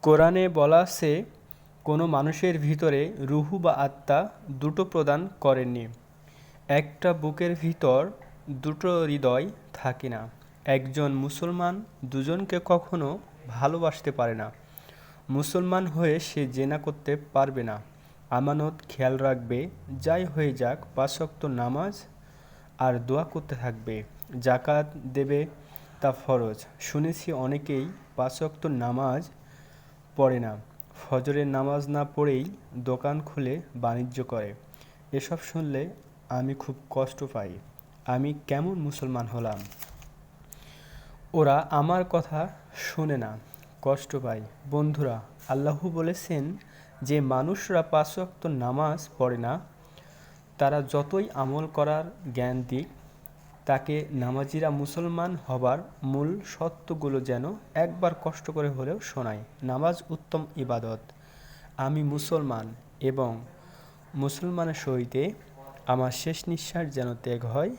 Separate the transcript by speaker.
Speaker 1: কোরআনে বলা আছে, কোনো মানুষের ভিতরে রূহ বা আত্মা দুটো প্রদান করেননি। একটা বুকের ভিতর দুটো হৃদয় থাকে না। একজন মুসলমান দুজনকে কখনো ভালোবাসতে পারে না। মুসলমান হয়ে সে জেনা করতে পারবে না, আমানত খেয়াল রাখবে, যাই হয়ে যাক ৫ ওয়াক্ত নামাজ আর দোয়া করতে থাকবে, জাকাত দেবে, তা ফরজ। শুনেছি অনেকেই ৫ ওয়াক্ত নামাজ পড়ে না, ফজরের নামাজ না পড়েই দোকান খুলে বাণিজ্য করে। এসব শুনলে আমি খুব কষ্ট পাই। আমি কেমন মুসলমান হলাম? ওরা আমার কথা শোনে না, কষ্ট পায়। বন্ধুরা, আল্লাহ বলেছেন যে মানুষরা ৫ ওয়াক্ত নামাজ পড়ে না, তারা যতই আমল করার জ্ঞান দিক, তাকে নামাজিরা মুসলমান হবার মূল সত্যগুলো যেন একবার কষ্ট করে হলেও শোনায়। নামাজ উত্তম ইবাদত। আমি মুসলমান এবং মুসলমানের সহিতে আমার শেষ নিঃশ্বাস যেন ত্যাগ হয়।